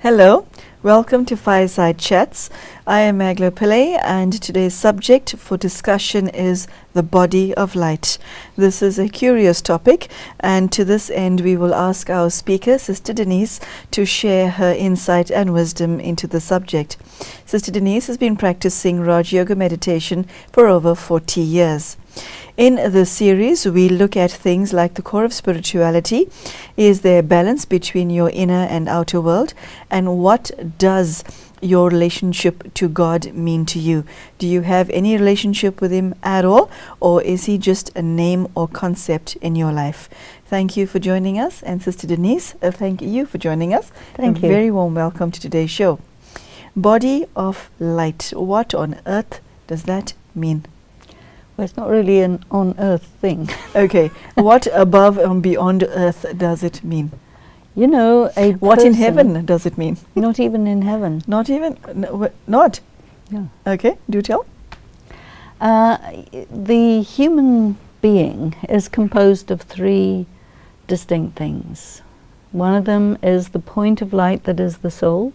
Hello, welcome to Fireside Chats. I am Magela Pillai, and today's subject for discussion is the body of light. This is a curious topic, and to this end we will ask our speaker, Sister Denise, to share her insight and wisdom into the subject. Sister Denise has been practicing Rajyoga Meditation for over 40 years. In this series, we look at things like the core of spirituality. Is there a balance between your inner and outer world? And what does your relationship to God mean to you? Do you have any relationship with Him at all? Or is He just a name or concept in your life? Thank you for joining us. And Sister Denise, thank you for joining us. Thank you. Very warm welcome to today's show. Body of light. What on earth does that mean? Well, it's not really an on-earth thing. Okay, what above and beyond earth does it mean? You know, a What in person- heaven does it mean? Not even in heaven. Not even? Not? No. Okay, do tell. The human being is composed of three distinct things. One of them is the point of light that is the soul.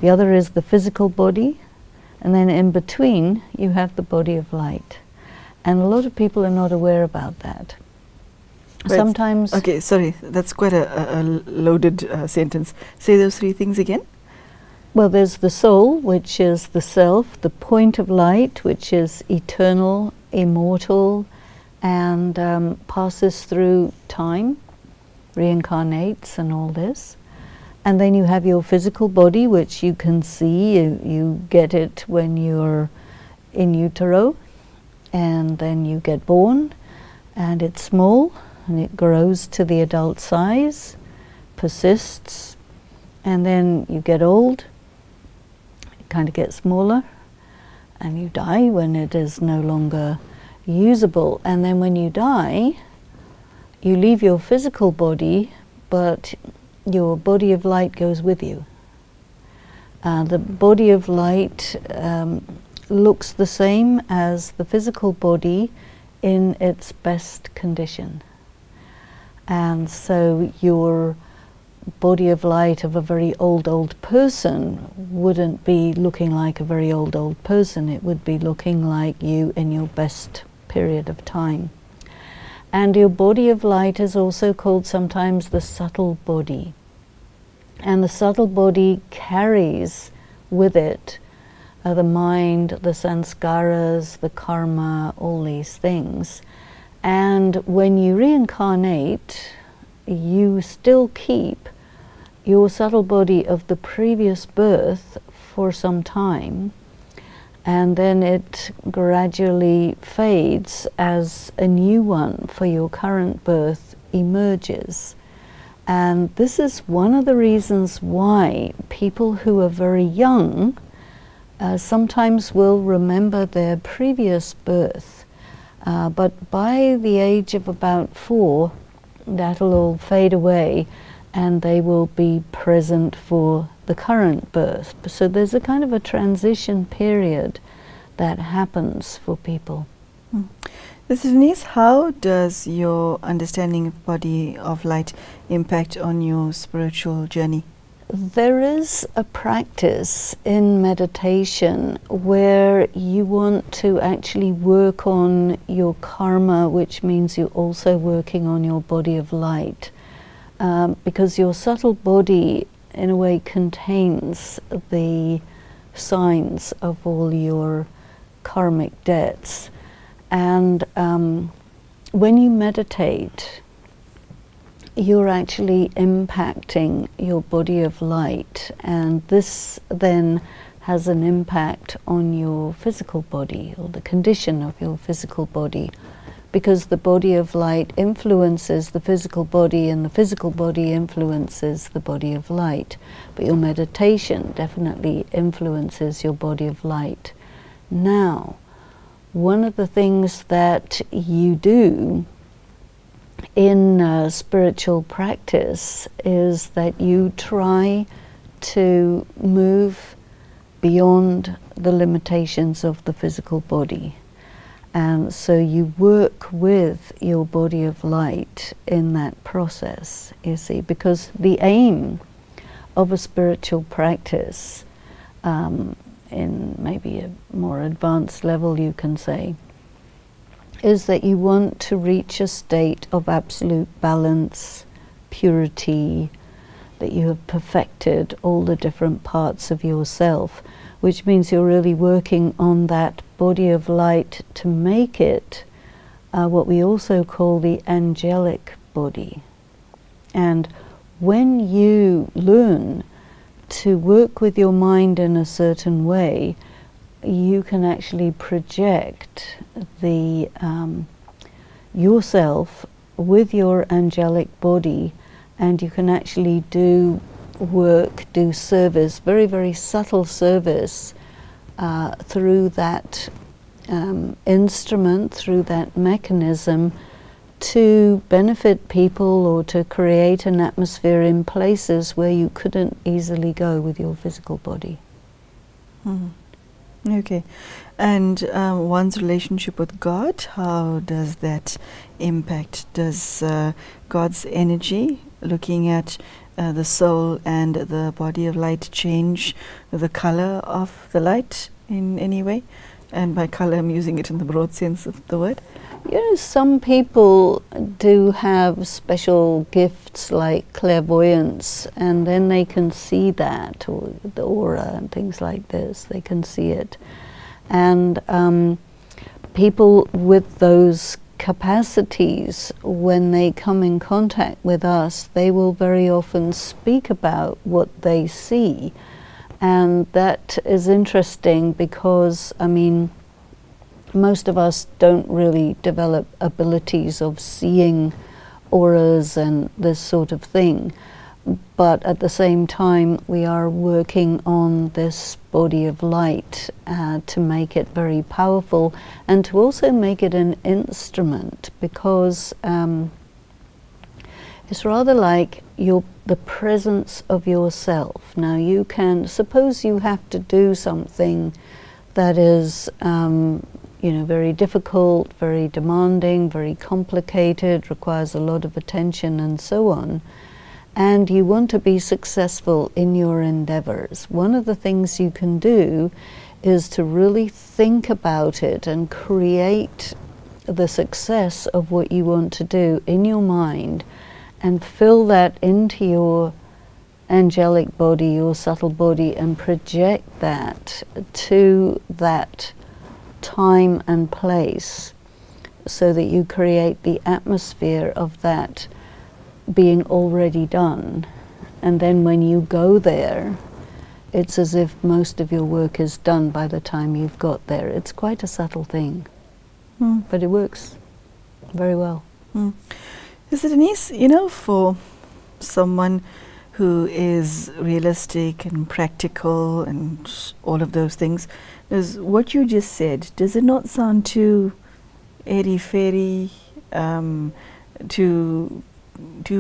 The other is the physical body. And then in between, you have the body of light. And a lot of people are not aware about that. Right. Sometimes... Okay, sorry, that's quite a loaded sentence. Say those three things again. Well, there's the soul, which is the self, the point of light, which is eternal, immortal, and passes through time, reincarnates and all this. And then you have your physical body, which you can see. You get it when you're in utero, and then you get born, and it's small, and it grows to the adult size, persists, and then you get old, it kind of gets smaller, and you die when it is no longer usable. And then when you die, you leave your physical body, but your body of light goes with you. The body of light looks the same as the physical body in its best condition. And so your body of light of a very old person wouldn't be looking like a very old person. It would be looking like you in your best period of time. And your body of light is also called sometimes the subtle body. And the subtle body carries with it the mind, the sanskaras, the karma, all these things. And when you reincarnate, you still keep your subtle body of the previous birth for some time, and then it gradually fades as a new one for your current birth emerges. And this is one of the reasons why people who are very young sometimes will remember their previous birth. But by the age of about 4, that'll all fade away, and they will be present for the current birth. So there's a kind of a transition period that happens for people. Sister Denise, how does your understanding of body of light impact on your spiritual journey? There is a practice in meditation where you want to actually work on your karma, which means you're also working on your body of light. Because your subtle body, in a way, contains the signs of all your karmic debts. And when you meditate, you're actually impacting your body of light, and this then has an impact on your physical body, or the condition of your physical body, because the body of light influences the physical body, and the physical body influences the body of light. But your meditation definitely influences your body of light. Now, one of the things that you do in spiritual practice is that you try to move beyond the limitations of the physical body. And so you work with your body of light in that process, you see, because the aim of a spiritual practice, in maybe a more advanced level, you can say, is that you want to reach a state of absolute balance, purity, that you have perfected all the different parts of yourself, which means you're really working on that body of light to make it what we also call the angelic body. And when you learn to work with your mind in a certain way, you can actually project the yourself with your angelic body, and you can actually do work, do service, very, very subtle service through that instrument, through that mechanism, to benefit people or to create an atmosphere in places where you couldn't easily go with your physical body. Okay. And one's relationship with God, how does that impact? Does God's energy, looking at the soul and the body of light, change the color of the light in any way? And by color, I'm using it in the broad sense of the word. You know, some people do have special gifts like clairvoyance, and then they can see that, or the aura and things like this, they can see it. And people with those capacities, when they come in contact with us, they will very often speak about what they see. And that is interesting because, I mean, most of us don't really develop abilities of seeing auras and this sort of thing. But at the same time, we are working on this body of light to make it very powerful, and to also make it an instrument, because it's rather like the presence of yourself. Now, you can, suppose you have to do something that is you know, very difficult, very demanding, very complicated, requires a lot of attention and so on, and you want to be successful in your endeavors. One of the things you can do is to really think about it and create the success of what you want to do in your mind, and fill that into your angelic body, your subtle body, and project that to that time and place, so that you create the atmosphere of that being already done. And then when you go there, it's as if most of your work is done by the time you've got there. It's quite a subtle thing, but it works very well. Is it, Denise, you know, for someone who is realistic and practical and all of those things, is what you just said, does it not sound too airy-fairy, too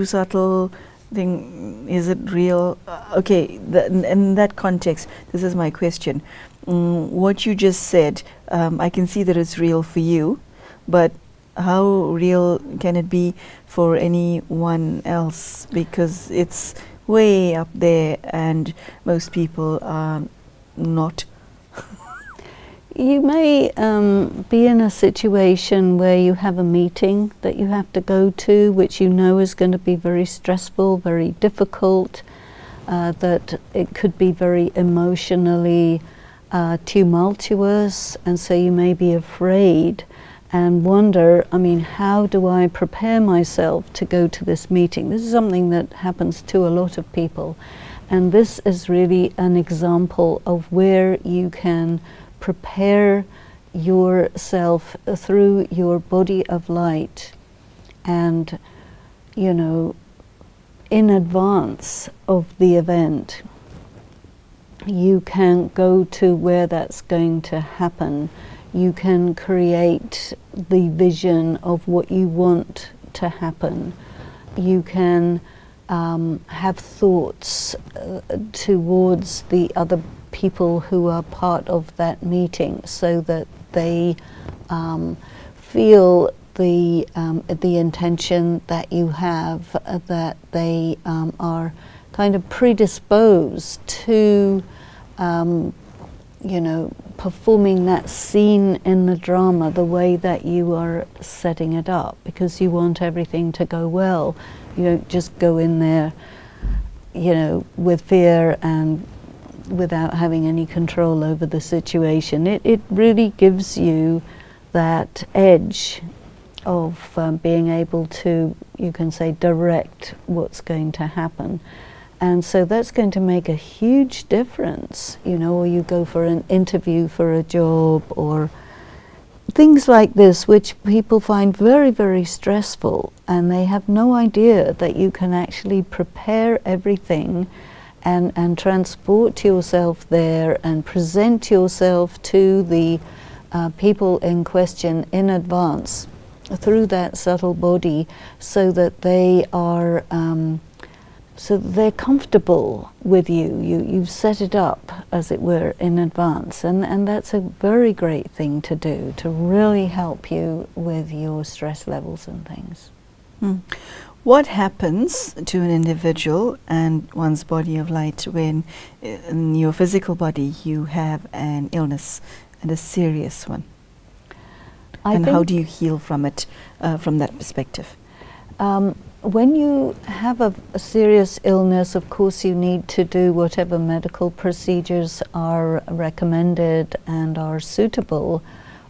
subtle thing? Is it real? Okay, in that context, this is my question. What you just said, I can see that it's real for you, but how real can it be for anyone else? Because it's way up there and most people are not. You may be in a situation where you have a meeting that you have to go to, which you know is going to be very stressful, very difficult, that it could be very emotionally tumultuous, and so you may be afraid and wonder, I mean, how do I prepare myself to go to this meeting? This is something that happens to a lot of people, and this is really an example of where you can prepare yourself through your body of light, and, you know, in advance of the event, you can go to where that's going to happen. You can create the vision of what you want to happen. You can have thoughts towards the other people who are part of that meeting, so that they feel the intention that you have, that they are kind of predisposed to, you know, performing that scene in the drama the way that you are setting it up, because you want everything to go well. You don't just go in there, you know, with fear and without having any control over the situation. It really gives you that edge of being able to, you can say, direct what's going to happen. And so that's going to make a huge difference, you know, or you go for an interview for a job or things like this, which people find very, very stressful, and they have no idea that you can actually prepare everything and transport yourself there and present yourself to the people in question in advance through that subtle body, so that they are so they're comfortable with you. You've set it up, as it were, in advance, and that's a very great thing to do to really help you with your stress levels and things. What happens to an individual and one's body of light when in your physical body you have an illness, and a serious one? And how do you heal from it, from that perspective? When you have a serious illness, of course you need to do whatever medical procedures are recommended and are suitable,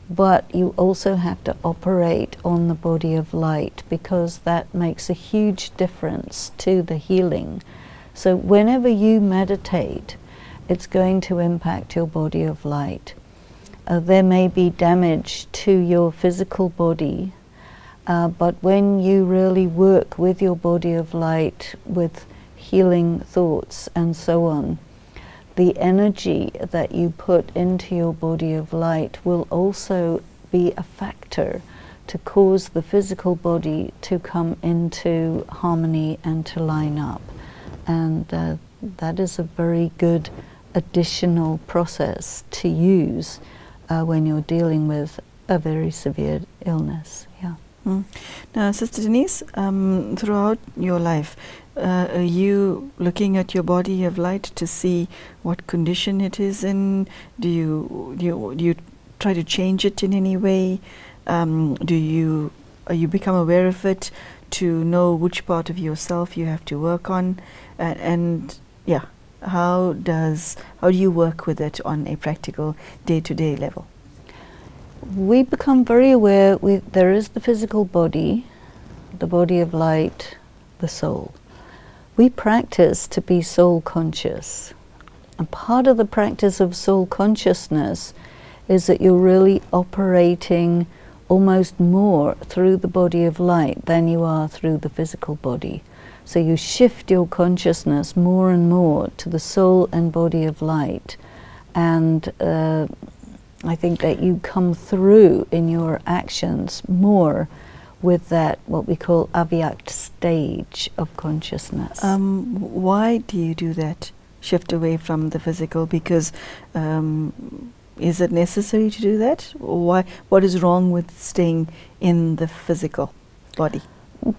but you also have to operate on the body of light, because that makes a huge difference to the healing. So whenever you meditate, it's going to impact your body of light. There may be damage to your physical body, but when you really work with your body of light, with healing thoughts and so on, the energy that you put into your body of light will also be a factor to cause the physical body to come into harmony and to line up. And that is a very good additional process to use when you're dealing with a very severe illness. Yeah. Now, Sister Denise, throughout your life, are you looking at your body of light to see what condition it is in? Do you try to change it in any way? Are you become aware of it to know which part of yourself you have to work on? And yeah, how do you work with it on a practical day-to-day level? We become very aware there is the physical body, the body of light, the soul. We practice to be soul conscious. And part of the practice of soul consciousness is that you're really operating almost more through the body of light than you are through the physical body. So you shift your consciousness more and more to the soul and body of light. And I think that you come through in your actions more with that, what we call avyakt stage of consciousness. Why do you do that? Shift away from the physical? Because is it necessary to do that? Or what is wrong with staying in the physical body?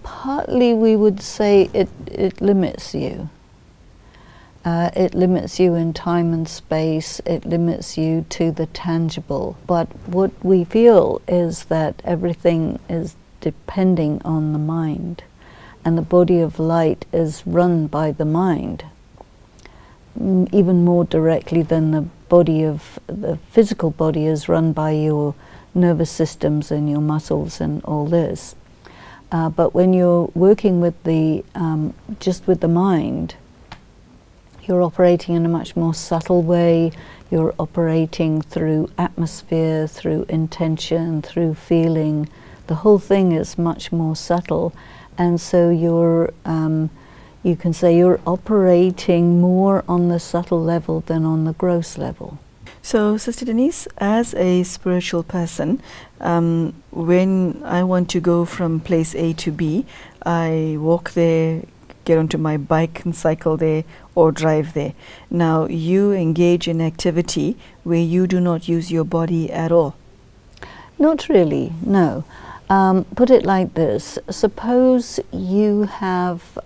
Partly we would say it limits you. It limits you in time and space, it limits you to the tangible. But what we feel is that everything is depending on the mind, and the body of light is run by the mind, even more directly than the physical body is run by your nervous systems and your muscles and all this. But when you're working with just with the mind, you're operating in a much more subtle way. You're operating through atmosphere, through intention, through feeling. The whole thing is much more subtle, and so you're, you can say you're operating more on the subtle level than on the gross level. So, Sister Denise, as a spiritual person, when I want to go from place A to B, I walk there, get onto my bike and cycle there, or drive there. Now, you engage in activity where you do not use your body at all. Not really, no. Put it like this. Suppose you have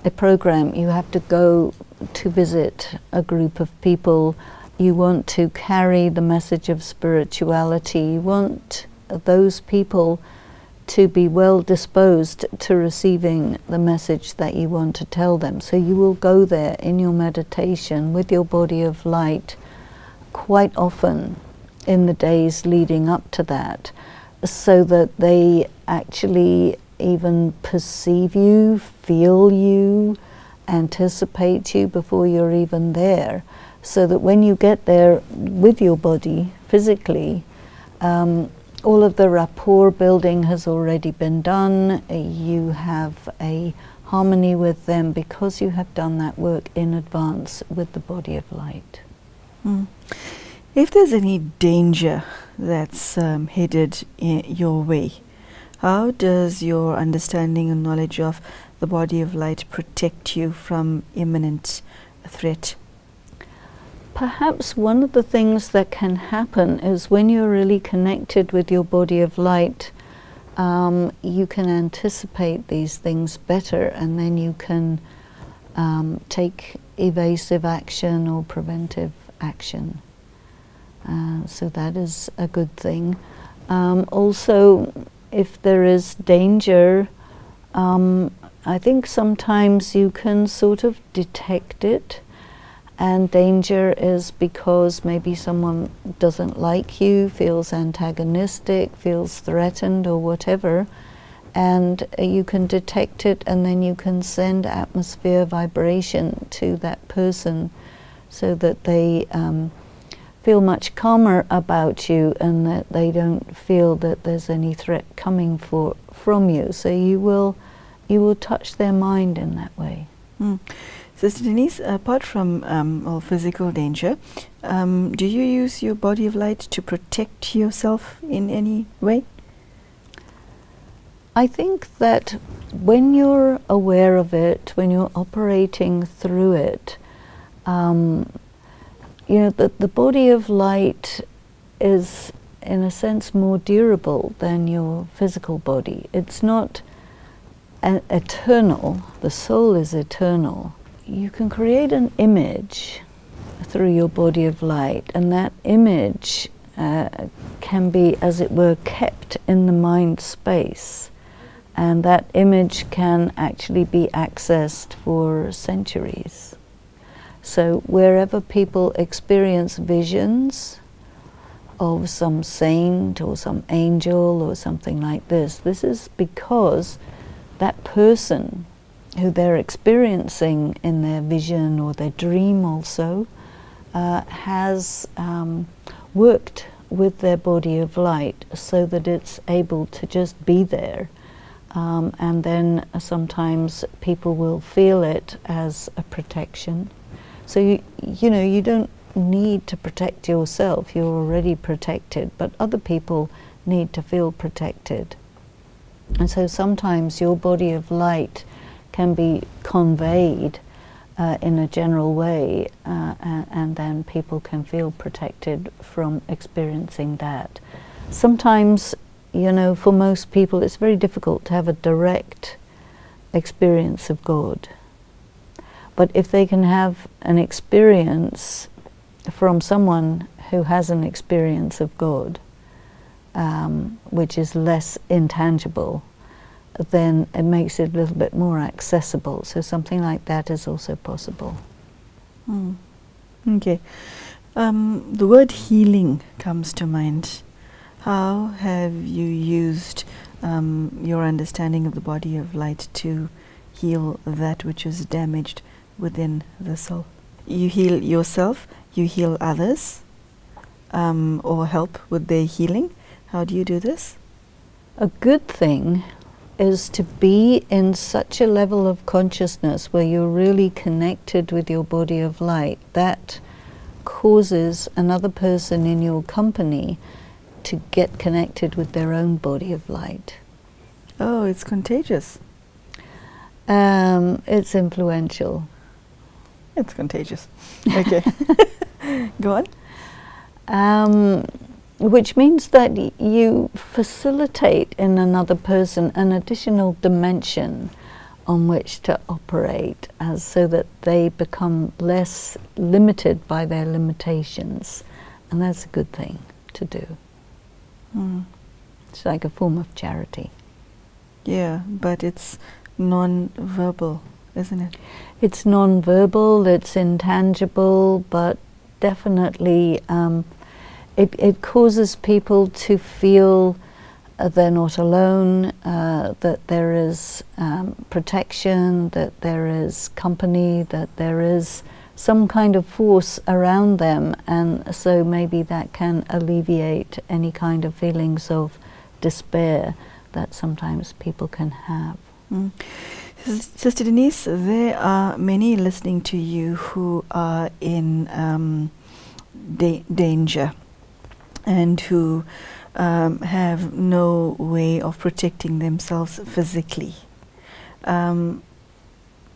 a program. You have to go to visit a group of people. You want to carry the message of spirituality. You want those people to be well disposed to receiving the message that you want to tell them. So you will go there in your meditation with your body of light quite often in the days leading up to that, so that they actually even perceive you, feel you, anticipate you before you're even there, so that when you get there with your body physically, all of the rapport building has already been done. You have a harmony with them because you have done that work in advance with the body of light. If there's any danger that's headed your way, how does your understanding and knowledge of the body of light protect you from imminent threat? Perhaps one of the things that can happen is when you're really connected with your body of light, you can anticipate these things better, and then you can take evasive action or preventive action. So that is a good thing. Also, if there is danger, I think sometimes you can sort of detect it. And danger is because maybe someone doesn't like you, feels antagonistic, feels threatened or whatever, and you can detect it, and then you can send atmosphere vibration to that person so that they feel much calmer about you, and that they don't feel that there's any threat coming from you. So you will touch their mind in that way. Sister Denise, apart from all physical danger, do you use your body of light to protect yourself in any way? I think that when you're aware of it, when you're operating through it, you know, the body of light is, in a sense, more durable than your physical body. It's not eternal. The soul is eternal. You can create an image through your body of light, and that image can be, as it were, kept in the mind space, and that image can actually be accessed for centuries. So wherever people experience visions of some saint or some angel or something like this, this is because that person who they're experiencing in their vision or their dream also has worked with their body of light so that it's able to just be there. And then sometimes people will feel it as a protection. So you know, you don't need to protect yourself, you're already protected, but other people need to feel protected. And so sometimes your body of light can be conveyed in a general way, and then people can feel protected from experiencing that. Sometimes, you know, for most people it's very difficult to have a direct experience of God. But if they can have an experience from someone who has an experience of God, which is less intangible, then it makes it a little bit more accessible. So something like that is also possible. Okay. The word healing comes to mind. How have you used your understanding of the body of light to heal that which is damaged within the soul? You heal yourself, you heal others, or help with their healing. How do you do this? A good thing is to be in such a level of consciousness where you're really connected with your body of light. That causes another person in your company to get connected with their own body of light. Oh, it's contagious. It's influential. It's contagious. Okay. Go on. Which means that you facilitate in another person an additional dimension on which to operate, as so that they become less limited by their limitations, and that's a good thing to do. It's like a form of charity. Yeah, but it's non-verbal, isn't it? It's non-verbal, it's intangible, but definitely it causes people to feel they're not alone, that there is protection, that there is company, that there is some kind of force around them, and so maybe that can alleviate any kind of feelings of despair that sometimes people can have. Sister Denise, there are many listening to you who are in danger and who have no way of protecting themselves physically.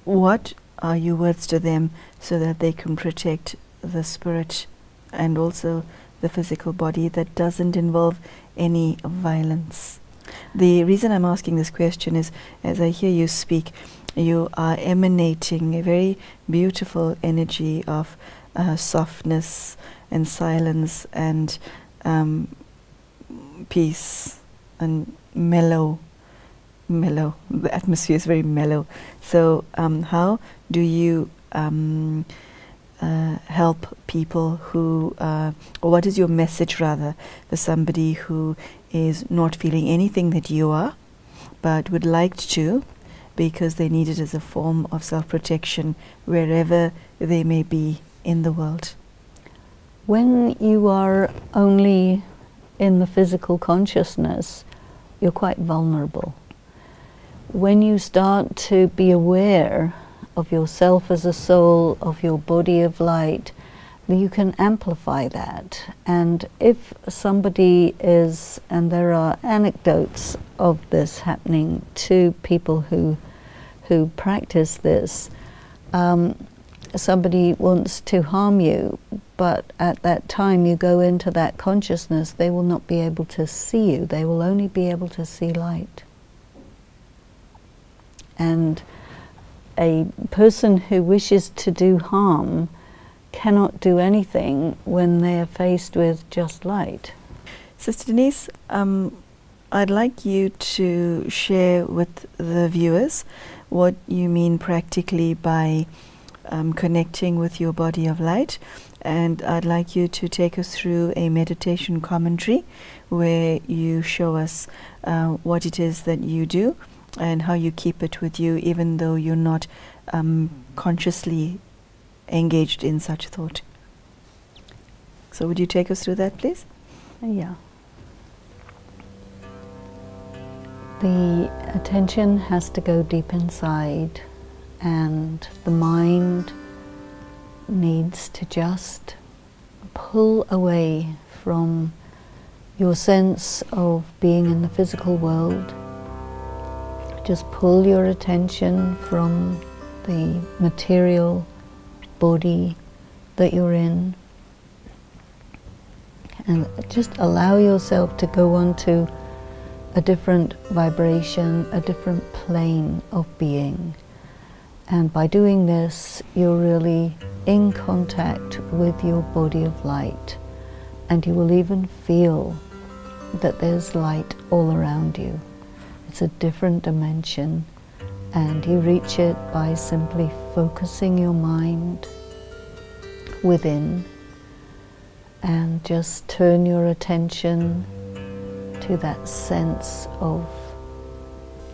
What are your words to them so that they can protect the spirit and also the physical body that doesn't involve any violence? The reason I'm asking this question is, as I hear you speak, you are emanating a very beautiful energy of softness and silence and peace and mellow. The atmosphere is very mellow. So how do you help people who, or what is your message rather, for somebody who is not feeling anything that you are, but would like to, because they need it as a form of self-protection wherever they may be in the world? When you are only in the physical consciousness, you're quite vulnerable. When you start to be aware of yourself as a soul, of your body of light, you can amplify that. And if somebody is, and there are anecdotes of this happening to people who practice this, somebody wants to harm you, but at that time you go into that consciousness, they will not be able to see you, they will only be able to see light. And a person who wishes to do harm cannot do anything when they are faced with just light. Sister Denise, I'd like you to share with the viewers what you mean practically by connecting with your body of light, and I'd like you to take us through a meditation commentary where you show us what it is that you do and how you keep it with you even though you're not consciously engaged in such thought. So would you take us through that, please? Yeah. The attention has to go deep inside, and the mind needs to just pull away from your sense of being in the physical world. Just pull your attention from the material body that you're in, and just allow yourself to go on to a different vibration, a different plane of being. And by doing this, you're really in contact with your body of light, and you will even feel that there's light all around you. It's a different dimension, and you reach it by simply focusing your mind within and just turn your attention to that sense of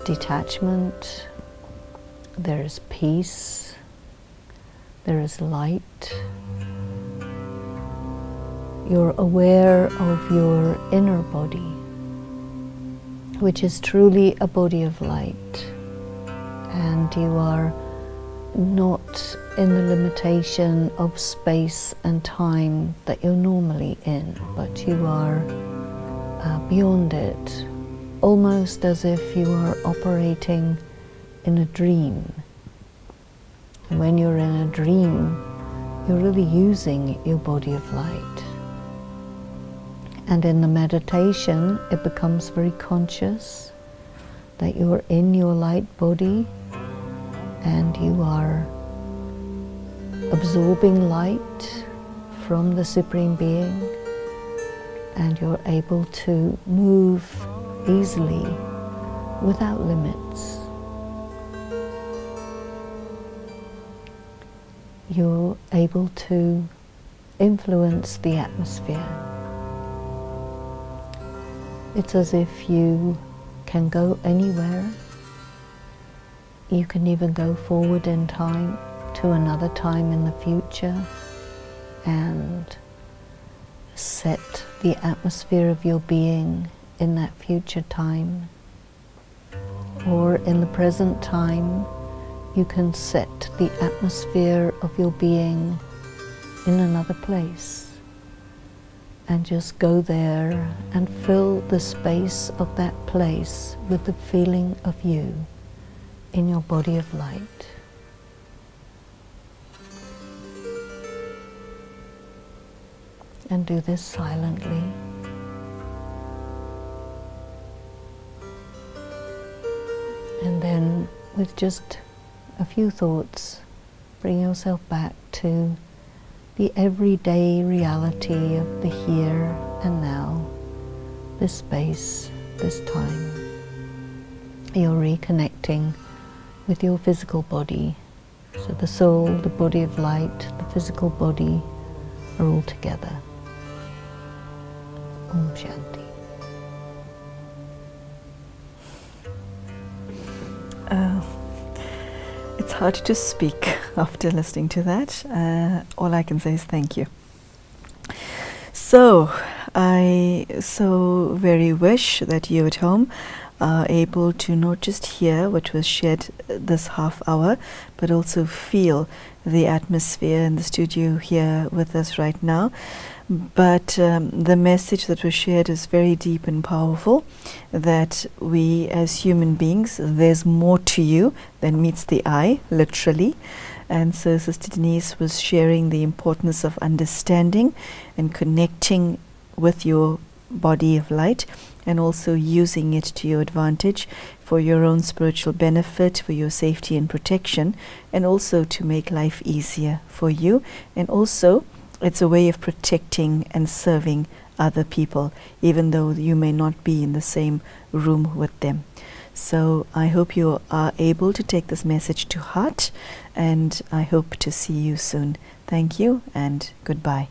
detachment. There is peace, there is light. You're aware of your inner body, which is truly a body of light, and you are not in the limitation of space and time that you're normally in, but you are beyond it, almost as if you are operating in a dream. And when you're in a dream, you're really using your body of light. And in the meditation, it becomes very conscious that you're in your light body, and you are absorbing light from the Supreme Being, and you're able to move easily without limits. You're able to influence the atmosphere. It's as if you can go anywhere. You can even go forward in time to another time in the future and set the atmosphere of your being in that future time. Or in the present time, you can set the atmosphere of your being in another place and just go there and fill the space of that place with the feeling of you in your body of light. And do this silently. And then with just a few thoughts, bring yourself back to the everyday reality of the here and now, this space, this time. You're reconnecting with your physical body. So the soul, the body of light, the physical body are all together. Om Shanti. It's hard to speak after listening to that. All I can say is thank you. So, I so very wish that you at home are able to not just hear what was shared this half hour, but also feel the atmosphere in the studio here with us right now. But the message that was shared is very deep and powerful, that we as human beings, there's more to you than meets the eye, literally. And so Sister Denise was sharing the importance of understanding and connecting with your body of light, and also using it to your advantage for your own spiritual benefit, for your safety and protection, and also to make life easier for you. And also it's a way of protecting and serving other people, even though you may not be in the same room with them. So I hope you are able to take this message to heart, and I hope to see you soon. Thank you and goodbye.